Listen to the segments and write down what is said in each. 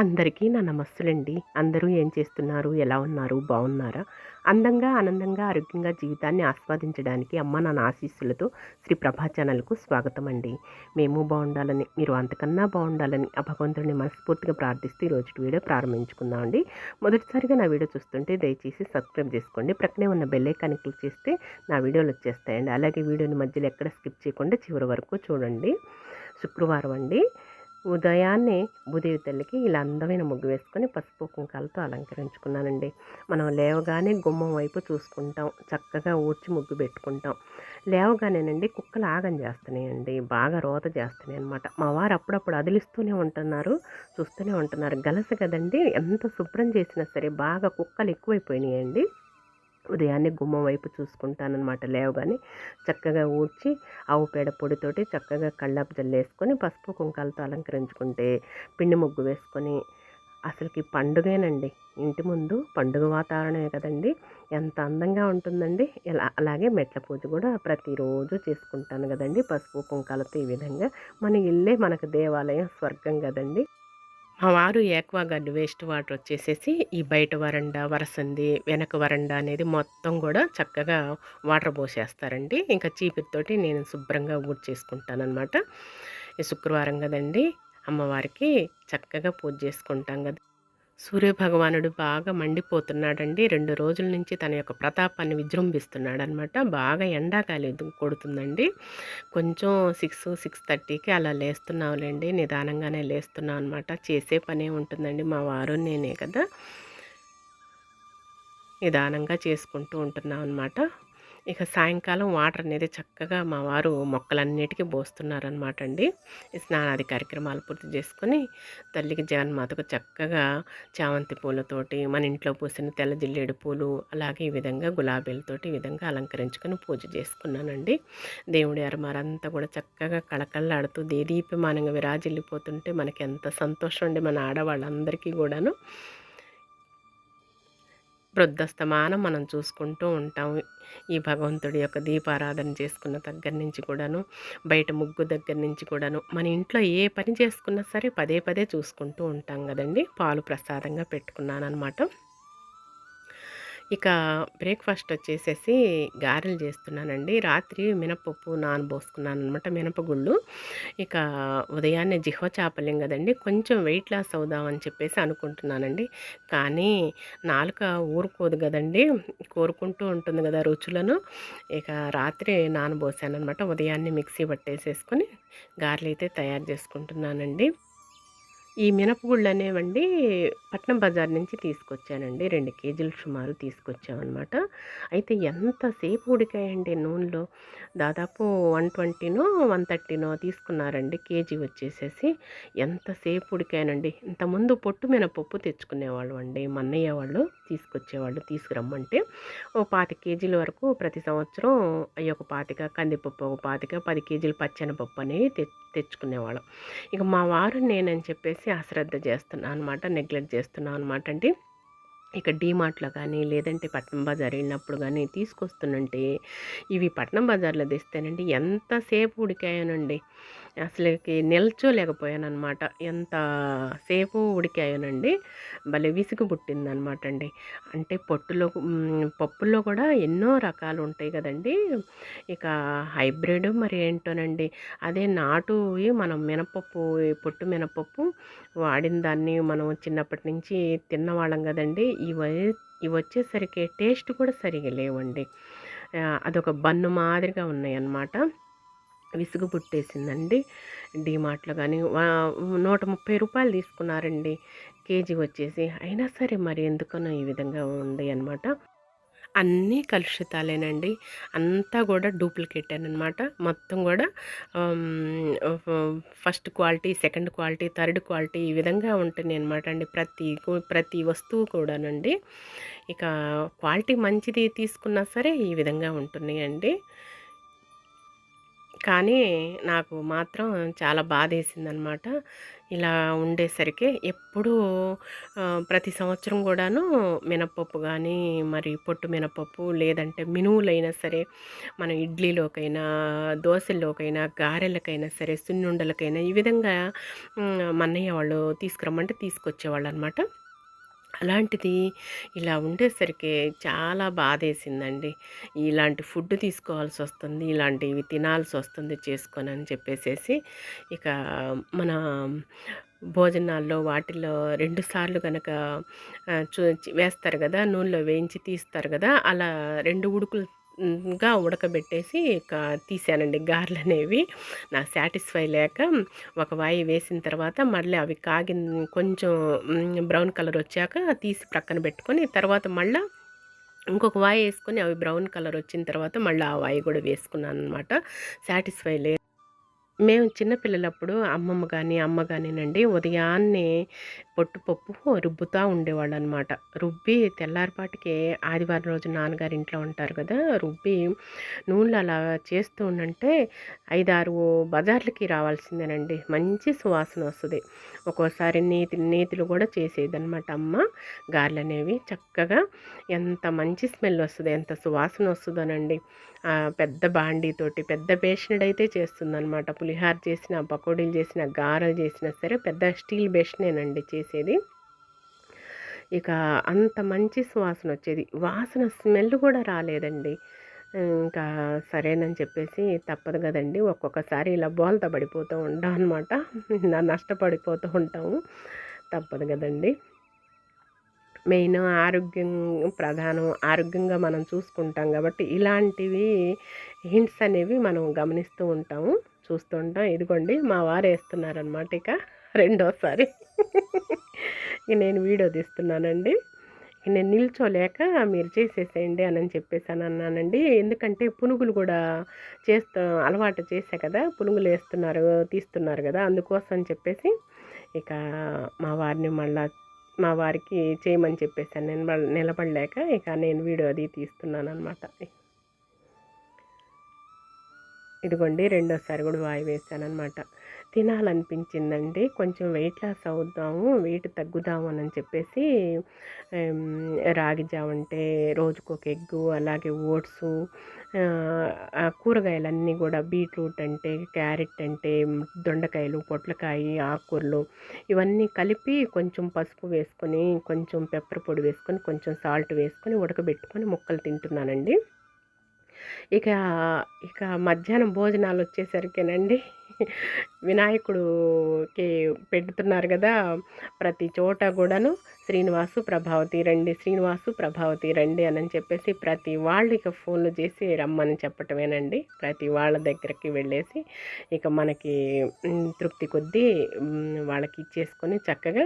అందరికీ నా నమస్సులండి. అందరూ ఏం చేస్తున్నారు? ఎలా ఉన్నారు? బాగున్నారా? అందంగా, ఆనందంగా, ఆరోగ్యంగా జీవితాన్ని ఆస్వాదించడానికి అమ్మ నాన్న ఆశీస్సులతో శ్రీ ప్రభా ఛానల్‌కు స్వాగతమండి. మేము బావుండాలని, మీరు అంతకన్నా బావుండాలని ఆ భగవంతుడిని మనస్ఫూర్తిగా ప్రార్థిస్తూ ఈరోజుటి వీడియో ప్రారంభించుకుందామండి. మొదటిసారిగా నా వీడియో చూస్తుంటే దయచేసి సబ్స్క్రైబ్ చేసుకోండి. ప్రక్కనే ఉన్న బెల్ ఐకాన్ని క్లిక్ చేస్తే నా వీడియోలు వచ్చేస్తాయండి. అలాగే వీడియోని మధ్యలో ఎక్కడ స్కిప్ చేయకుండా చివరి వరకు చూడండి. శుక్రవారం అండి. ఉదయాన్నే భూదేవి తల్లికి ఇలా అందమైన ముగ్గు వేసుకొని పసుపు కుంకాలతో అలంకరించుకున్నానండి. మనం లేవగానే గుమ్మం వైపు చూసుకుంటాం, చక్కగా ఊడ్చి ముగ్గు పెట్టుకుంటాం. లేవగానేనండి కుక్కలు ఆగం చేస్తున్నాయండి, బాగా రోత చేస్తున్నాయి అనమాట. మా వారు అప్పుడప్పుడు అదిలిస్తూనే ఉంటున్నారు, చూస్తూనే ఉంటున్నారు. గలస కదండి, ఎంత శుభ్రం చేసినా సరే బాగా కుక్కలు ఎక్కువైపోయినాయండి. ఉదయాన్నే గుమ్మం వైపు చూసుకుంటానన్నమాట. లేవగానే చక్కగా ఊడ్చి ఆవు పేడ పొడితోటి చక్కగా కళ్ళాపు జల్లేసుకొని పసుపు కుంకాలతో అలంకరించుకుంటే, పిండి ముగ్గు వేసుకొని అసలుకి పండుగేనండి. ఇంటి ముందు పండుగ వాతావరణమే కదండి, ఎంత అందంగా ఉంటుందండి. అలాగే మెట్ల పూజ కూడా ప్రతిరోజు చేసుకుంటాను కదండి పసుపు కుంకాలతో. ఈ విధంగా మన ఇల్లే మనకు దేవాలయం, స్వర్గం కదండి. మా వారు ఏక్వాగార్డ్ వేస్ట్ వాటర్ వచ్చేసేసి ఈ బయట వరండా, వరసంది, వెనక వరండా అనేది మొత్తం కూడా చక్కగా వాటర్ పోసేస్తారండి. ఇంకా చీపురుతోటి నేను శుభ్రంగా ఊడ్చేసుకుంటాననమాట. ఈ శుక్రవారం కదండి, అమ్మవారికి చక్కగా పూజ చేసుకుంటాం కదా. సూర్యభగవానుడు బాగా మండిపోతున్నాడండి. 2 రోజుల నుంచి తన యొక్క ప్రతాపాన్ని విజృంభిస్తున్నాడనమాట. బాగా ఎండాకాలం కొడుతుందండి. కొంచెం 6:30కి అలా లేస్తున్నాంలేండి. నిదానంగానే లేస్తున్నాం అనమాట. చేసే పనే ఉంటుందండి. మా వారు నేనే కదా, నిదానంగా చేసుకుంటూ ఉంటున్నాం అనమాట. ఇక సాయంకాలం వాటర్ అనేది చక్కగా మా వారు మొక్కలన్నిటికీ పోస్తున్నారనమాట అండి. ఈ స్నానాది కార్యక్రమాలు పూర్తి చేసుకొని తల్లికి జగన్మాతకు చక్కగా చామంతి పూలతోటి, మన ఇంట్లో పూసిన తెల్ల జిల్లేడు పూలు, అలాగే ఈ విధంగా గులాబీలతోటి ఈ విధంగా అలంకరించుకొని పూజ చేసుకున్నానండి. దేవుడి అరమారంతా కూడా చక్కగా కళకళలాడుతూ దేదీప్యమానంగా విరాజిల్లిపోతుంటే మనకి ఎంత సంతోషం అండి, మన ఆడవాళ్ళందరికీ కూడాను. వృద్ధస్తమానం మనం చూసుకుంటూ ఉంటాం. ఈ భగవంతుడి యొక్క దీపారాధన చేసుకున్న దగ్గర నుంచి కూడాను, బయట ముగ్గు దగ్గర నుంచి కూడాను, మన ఇంట్లో ఏ పని చేసుకున్నా సరే పదే పదే చూసుకుంటూ ఉంటాం కదండి. పాలు ప్రసాదంగా పెట్టుకున్నానమాట. ఇక బ్రేక్‌ఫాస్ట్ వచ్చేసేసి గారెలు చేస్తున్నానండి. రాత్రి మినపప్పు నానబోసుకున్నాననమాట, మినపగుళ్ళు. ఇక ఉదయాన్నే జిహ్వ చాపల్యం కదండీ, కొంచెం వెయిట్ లాస్ అవుదామని చెప్పేసి అనుకుంటున్నానండి. కానీ నాలుక ఊరుకోదు కదండీ, కోరుకుంటూ ఉంటుంది కదా రుచులను. ఇక రాత్రి నానబోసాననమాట. ఉదయాన్నే మిక్సీ పట్టేసేసుకొని గారెలైతే తయారు చేసుకుంటున్నానండి. ఈ మినపగుళ్ళనేవండి పట్నం బజార్ నుంచి తీసుకొచ్చానండి. 2 కేజీలు సుమారు తీసుకొచ్చామనమాట. అయితే ఎంతసేపు ఉడికాయండి నూనెలో. దాదాపు 120నో, 130నో తీసుకున్నారండి కేజీ వచ్చేసేసి. ఎంతసేపు ఉడికాయనండి. ఇంతకుముందు పొట్టు మినపప్పు తెచ్చుకునేవాళ్ళం అండి. మా అన్నయ్య వాళ్ళు తీసుకొచ్చేవాళ్ళు తీసుకురమ్మంటే. ఓ 25 కేజీల వరకు ప్రతి సంవత్సరం అయ్యి ఒక 25, కందిపప్పు ఒక 25, 10 కేజీలు పచ్చెనపప్పు అనేవి తెచ్చుకునేవాళ్ళం. ఇక మా వారు నేనని చెప్పేసి అశ్రద్ధ చేస్తున్నా అనమాట, నెగ్లెక్ట్ చేస్తున్నాం అనమాట అండి. ఇక డీమార్ట్‌లో కానీ, లేదంటే పట్నం బజార్ వెళ్ళినప్పుడు గానీ తీసుకొస్తున్నంటే, ఇవి పట్నం బజార్‌లో తెస్తేనండి ఎంతసేపు ఉడికాయోనండి. అసలకి నిల్చోలేకపోయాననమాట. ఎంత సేపు ఉడికాయోనండి. భలే విసుగు పుట్టిందనమాట అండి. అంటే పప్పుల్లో కూడా ఎన్నో రకాలు ఉంటాయి కదండీ. ఇక హైబ్రిడ్ మరి ఏంటోనండి. అదే నాటువి మనం మినపప్పు, పొట్టు మినపప్పు వాడిన దాన్ని మనం చిన్నప్పటి నుంచి తిన్నవాళ్ళం కదండీ. ఇవొచ్చేసరికి టేస్ట్ కూడా సరిగ్గా లేవండి. అదొక బన్ను మాదిరిగా ఉన్నాయన్నమాట. విసుగు పుట్టేసిందండి. డీమార్ట్‌లో గానీ రూ. 130 తీసుకున్నారండి కేజీ వచ్చేసి. అయినా సరే మరి ఎందుకనో ఈ విధంగా ఉండేయన్నమాట. అన్నీ కలుషితాలేనండి. అంతా గూడా డూప్లికేటేననమాట. మొత్తం గూడా first quality, second quality, third quality ఈ విధంగా ఉంటున్నాయనమాట అండి. ప్రతి వస్తువు కూడానండి. ఇక క్వాలిటీ మంచిది తీసుకున్నా సరే ఈ విధంగా ఉంటున్నాయండి. కానీ నాకు మాత్రం చాలా బాధేసిందనమాట. ఇలా ఉండేసరికి ఎప్పుడూ ప్రతి సంవత్సరం కూడాను మినపప్పు కానీ, మరి పొట్టు మినపప్పు లేదంటే మినువులైనా సరే, మనం ఇడ్లీలోకైనా, దోసల్లోకైనా, గారెలకైనా సరే, సున్నుండలకైనా ఈ విధంగా మా అన్నయ్య వాళ్ళు తీసుకురమ్మంటే తీసుకొచ్చేవాళ్ళనమాట. అలాంటిది ఇలా ఉండేసరికి చాలా బాధేసిందండి. ఇలాంటి ఫుడ్ తీసుకోవాల్సొస్తుంది, ఇలాంటివి తినాల్సొస్తుంది చేసుకొనని చెప్పేసేసి, ఇక మన భోజనాల్లో వాటిల్లో 2 సార్లు గనక వేస్తారు గదా! నూనెలో వేయించి తీస్తారు గదా! అలా 2 ఉడకబెట్టేసి ఇక తీసానండి గారెలనేవి. నాకు సాటిస్ఫై లేక ఒక వాయి వేసిన తర్వాత మళ్ళీ అవి కొంచెం బ్రౌన్ కలర్ వచ్చాక తీసి ప్రక్కన పెట్టుకొని తర్వాత మళ్ళా ఇంకొక వాయి వేసుకొని అవి బ్రౌన్ కలర్ వచ్చిన తర్వాత మళ్ళీ ఆ వాయి కూడా వేసుకున్నాను అనమాట. సాటిస్ఫై లేదు. మేము చిన్నపిల్లలప్పుడు అమ్మమ్మ గాని, అమ్మ గానినండి ఉదయాన్నే పొట్టుపప్పు రుబ్బుతా ఉండేవాళ్ళనమాట. రుబ్బి తెల్లారిపాటికే ఆదివారం రోజు నాన్నగారు ఇంట్లో ఉంటారు కదా! రుబ్బి నూనెలో అలా చేస్తూ ఉండంటే 5, 6 బజార్లకి రావాల్సిందేనండి. మంచి సువాసన వస్తది. ఒక్కోసారి నేతులు కూడా చేసేదనమాట అమ్మ గారెలనేవి. చక్కగా ఎంత మంచి స్మెల్ వస్తదో, ఎంత సువాసన వస్తదోనండి. పెద్ద బాండీతోటి పెద్ద బేషనుడైతే చేస్తుందనమాట. పులిహార చేసిన, పకోడీలు చేసిన, గారెలు చేసినా సరే పెద్ద స్టీల్ బేషనేనండి చేసేది. ఇక అంత మంచి సువాసన వచ్చేది. వాసన స్మెల్ కూడా రాలేదండి. ఇంకా సరేనని చెప్పేసి తప్పదు కదండీ! ఒక్కొక్కసారి ఇలా బోల్తా పడిపోతూ ఉంటాం అనమాట. నష్టపడిపోతూ ఉంటాము. తప్పదు కదండీ! మెయిన్ ఆరోగ్యం ప్రధానం. ఆరోగ్యంగా మనం చూసుకుంటాం కాబట్టి ఇలాంటివి హింట్స్ అనేవి మనం గమనిస్తూ ఉంటాము, చూస్తూ ఉంటాం. ఇదిగోండి మా వారు వేస్తున్నారనమాట ఇక రెండోసారి. ఇక నేను వీడియో తీస్తున్నానండి. నేను నిల్చోలేక మీరు చేసేసేయండి అని చెప్పేసాను అన్నానండి. ఎందుకంటే పునుగులు కూడా అలవాటు చేసా కదా! పునుగులు తీస్తున్నారు కదా! అందుకోసం అని చెప్పేసి ఇక మా వారికి చేయమని చెప్పేసాను. నేను నిలబడలేక ఇక నేను వీడియో అది తీస్తున్నాననమాట. ఇదిగోండి రెండోసారి కూడా వాయి వేసాననమాట. తినాలనిపించిందండి. కొంచెం వెయిట్ లాస్ అవుదాము, వెయిట్ తగ్గుదాము అని చెప్పేసి రాగి జావ అంటే రోజుకొక ఎగ్గు, అలాగే ఓట్సు, కూరగాయలన్నీ కూడా బీట్రూట్ అంటే, క్యారెట్ అంటే, దొండకాయలు, పొట్లకాయ, ఆకుకూరలు ఇవన్నీ కలిపి కొంచెం పసుపు వేసుకొని, కొంచెం పెప్పర్ పొడి వేసుకొని, కొంచెం సాల్ట్ వేసుకొని ఉడకబెట్టుకొని ముక్కలు తింటున్నానండి. ఇక ఇక మధ్యాహ్నం భోజనాలు వచ్చేసరికేనండి వినాయకుడుకి పెడుతున్నారు కదా! ప్రతి చోట కూడాను శ్రీనివాసు, ప్రభావతి రండి, శ్రీనివాసు, ప్రభావతి రండి అని చెప్పేసి ప్రతి వాళ్ళు ఇక ఫోన్లు చేసి రమ్మని చెప్పటమేనండి. ప్రతి వాళ్ళ దగ్గరికి వెళ్ళేసి ఇక మనకి తృప్తి కొద్దీ వాళ్ళకి ఇచ్చేసుకొని చక్కగా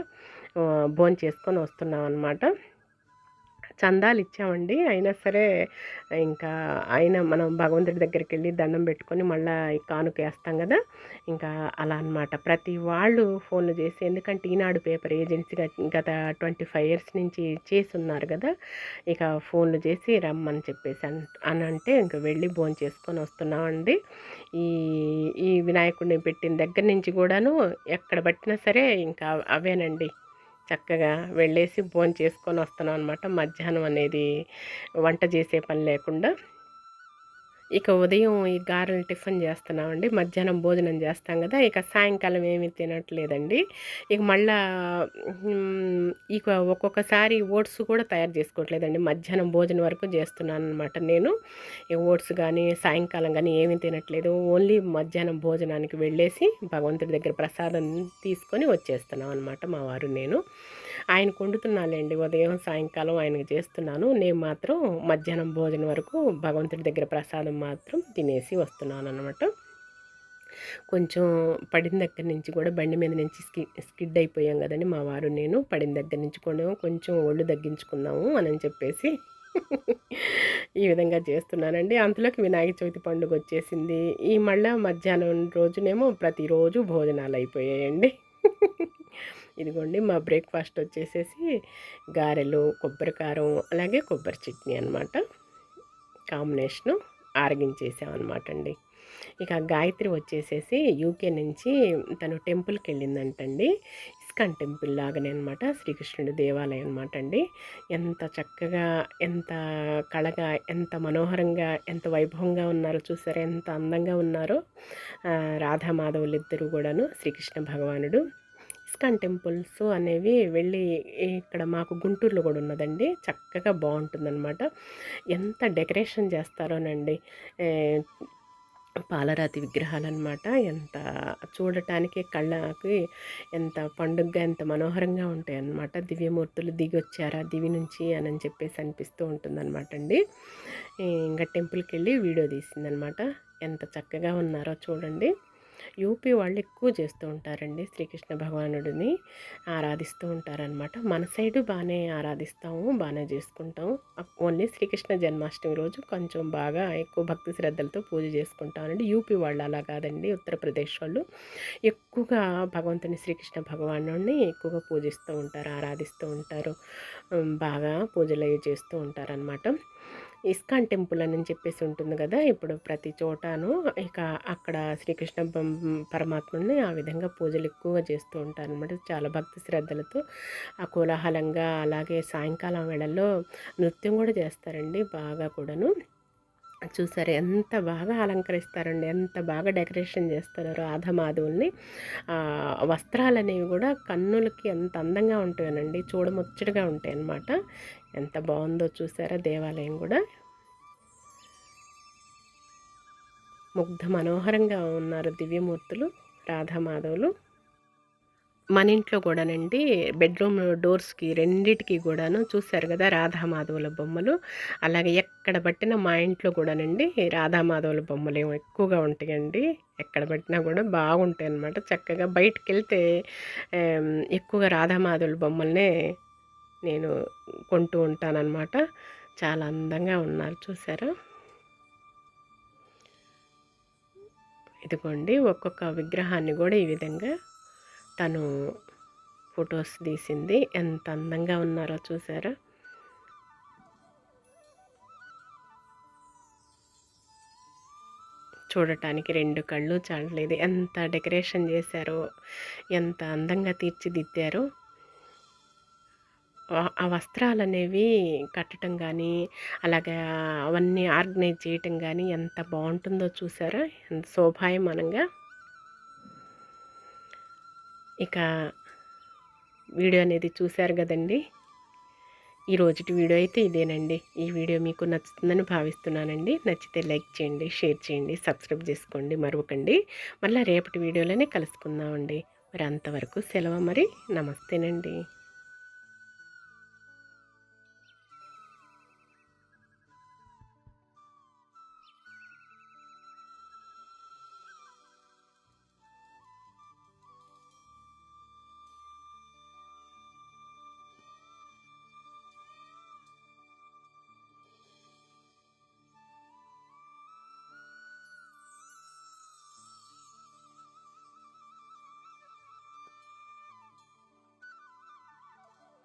భోంచేసుకొని వస్తున్నాం అన్నమాట. చందాలు ఇచ్చామండి. అయినా సరే ఇంకా మనం భగవంతుడి దగ్గరికి వెళ్ళి దండం పెట్టుకొని మళ్ళీ ఈ కానుకేస్తాం కదా! ఇంకా అలా అనమాట. ప్రతి వాళ్ళు ఫోన్లు చేసి, ఎందుకంటే ఈనాడు పేపర్ ఏజెన్సీగా గత 25 ఇయర్స్ నుంచి చేసున్నారు కదా! ఇక ఫోన్లు చేసి రమ్మని చెప్పేసి అంటే ఇంక వెళ్ళి భోంచేసుకొని వస్తున్నామండి. ఈ ఈ వినాయకుడిని పెట్టిన దగ్గర నుంచి కూడాను ఎక్కడ పట్టినా సరే ఇంకా అవేనండి. చక్కగా వెళ్ళేసి భోంచేసుకొని వస్తున్నాం అనమాట. మధ్యాహ్నం అనేది వంట చేసే పని లేకుండా. ఇక ఉదయం ఈ గారెలు టిఫిన్ చేస్తున్నామండి. మధ్యాహ్నం భోజనం చేస్తాం కదా! ఇక సాయంకాలం ఏమీ తినట్లేదండి. ఇక మళ్ళా ఇక ఒక్కొక్కసారి ఓట్స్ కూడా తయారు చేసుకోవట్లేదండి. మధ్యాహ్నం భోజనం వరకు చేస్తున్నాననమాట నేను. ఈ ఓట్స్ కానీ, సాయంకాలం కానీ ఏమీ తినట్లేదు. ఓన్లీ మధ్యాహ్నం భోజనానికి వెళ్ళేసి భగవంతుడి దగ్గర ప్రసాదం తీసుకొని వచ్చేస్తున్నాం అనమాట మా వారు నేను. ఆయనకు వండుతున్నాలేండి ఉదయం, సాయంకాలం ఆయనకు చేస్తున్నాను. నేను మాత్రం మధ్యాహ్నం భోజనం వరకు భగవంతుడి దగ్గర ప్రసాదం మాత్రం తినేసి వస్తున్నాను అనమాట. కొంచెం పడిన దగ్గర నుంచి కూడా బండి మీద నుంచి స్కిడ్ అయిపోయాం కదండి మా వారు నేను. పడిన దగ్గర నుంచి కూడా కొంచెం ఒళ్ళు తగ్గించుకుందాము అని చెప్పేసి ఈ విధంగా చేస్తున్నానండి. అంతలోకి వినాయక చవితి పండుగ వచ్చేసింది. ఈ మళ్ళీ మధ్యాహ్నం రోజునేమో ప్రతిరోజు భోజనాలు అయిపోయాయండి. ఇదిగోండి మా బ్రేక్ఫాస్ట్ వచ్చేసేసి గారెలు, కొబ్బరి కారం, అలాగే కొబ్బరి చట్నీ అనమాట. కాంబినేషను ఆరగించేసామన్నమాట అండి. ఇక గాయత్రి వచ్చేసేసి యూకే నుంచి తను టెంపుల్కి వెళ్ళిందంటండి. ఇస్కాన్ టెంపుల్ లాగానే అనమాట, శ్రీకృష్ణుడి దేవాలయం అనమాట అండి. ఎంత చక్కగా, ఎంత కళగా, ఎంత మనోహరంగా, ఎంత వైభవంగా ఉన్నారో చూసారా, ఎంత అందంగా ఉన్నారో రాధామాధవులు ఇద్దరు కూడాను, శ్రీకృష్ణ భగవానుడు. ఇస్కాన్ టెంపుల్స్ అనేవి వెళ్ళి ఇక్కడ మాకు గుంటూరులో కూడా ఉన్నదండి. చక్కగా బాగుంటుందన్నమాట. ఎంత డెకరేషన్ చేస్తారోనండి. పాలరాతి విగ్రహాలన్నమాట. ఎంత చూడటానికి కళ్ళకి ఎంత పండుగగా, ఎంత మనోహరంగా ఉంటాయన్నమాట. దివ్యమూర్తులు దిగొచ్చారా దివి నుంచి అని చెప్పేసి అనిపిస్తూ ఉంటుందన్నమాట అండి. ఇంకా టెంపుల్కి వెళ్ళి వీడియో తీసిందనమాట. ఎంత చక్కగా ఉన్నారో చూడండి. యూపీ వాళ్ళు ఎక్కువ చేస్తూ ఉంటారండి, శ్రీకృష్ణ భగవానుడిని ఆరాధిస్తూ ఉంటారనమాట. మన సైడు బాగానే ఆరాధిస్తాము, బాగానే చేసుకుంటాము. ఓన్లీ శ్రీకృష్ణ జన్మాష్టమి రోజు కొంచెం బాగా ఎక్కువ భక్తి శ్రద్ధలతో పూజ చేసుకుంటామండి. యూపీ వాళ్ళు అలా కాదండి, ఉత్తరప్రదేశ్ వాళ్ళు ఎక్కువగా భగవంతుని శ్రీకృష్ణ భగవానుడిని ఎక్కువగా పూజిస్తూ ఉంటారు, ఆరాధిస్తూ ఉంటారు, బాగా పూజలు అవి చేస్తూ ఉంటారనమాట. ఇస్కాన్ టెంపుల్ అని చెప్పేసి ఉంటుంది కదా, ఇప్పుడు ప్రతి చోటను ఇక అక్కడ శ్రీకృష్ణ పరమాత్ముడిని ఆ విధంగా పూజలు ఎక్కువగా చేస్తూ ఉంటారు అనమాట. చాలా భక్తి శ్రద్ధలతో ఆ కోలాహలంగా. అలాగే సాయంకాలం వేళల్లో నృత్యం కూడా చేస్తారండి బాగా కూడాను. చూసారు ఎంత బాగా అలంకరిస్తారండి, ఎంత బాగా డెకరేషన్ చేస్తారు రాధమాధవుల్ని. వస్త్రాలు అనేవి కూడా కన్నులకి ఎంత అందంగా ఉంటాయనండి, చూడముచ్చటగా ఉంటాయి అన్నమాట. ఎంత బాగుందో చూసారా దేవాలయం కూడా. ముగ్ధ మనోహరంగా ఉన్నారు దివ్యమూర్తులు రాధామాధవులు. మన ఇంట్లో కూడానండి బెడ్రూమ్ డోర్స్కి రెండిటికి కూడాను చూశారు కదా రాధామాధవుల బొమ్మలు. అలాగే ఎక్కడ పట్టినా మా ఇంట్లో కూడానండి రాధామాధవుల బొమ్మలు ఏమో ఎక్కువగా ఉంటాయండి. ఎక్కడ పట్టినా కూడా బాగుంటాయి అన్నమాట. చక్కగా బయటికి వెళ్తే ఎక్కువగా రాధామాధవుల బొమ్మల్నే నేను కొంటూ ఉంటానన్నమాట. చాలా అందంగా ఉన్నారు చూసారా. ఇదిగోండి ఒక్కొక్క విగ్రహాన్ని కూడా ఈ విధంగా తను ఫొటోస్ తీసింది. ఎంత అందంగా ఉన్నారో చూసారా. చూడటానికి రెండు కళ్ళు చాలలేదు, ఎంత డెకరేషన్ చేశారో, ఎంత అందంగా తీర్చిదిద్దారో. ఆ వస్త్రాలనేవి కట్టడం కానీ, అలాగా అవన్నీ ఆర్గనైజ్ చేయటం కానీ ఎంత బాగుంటుందో చూసారా, ఎంత శోభాయమానంగా. ఇక వీడియో అనేది చూశారు కదండి. ఈ రోజుటి వీడియో అయితే ఇదేనండి. ఈ వీడియో మీకు నచ్చుతుందని భావిస్తున్నానండి. నచ్చితే లైక్ చేయండి, షేర్ చేయండి, సబ్స్క్రైబ్ చేసుకోండి మరొకండి. మళ్ళీ రేపటి వీడియోలోనే కలుసుకుందామండి. మరి అంతవరకు సెలవు మరి. నమస్తేనండి.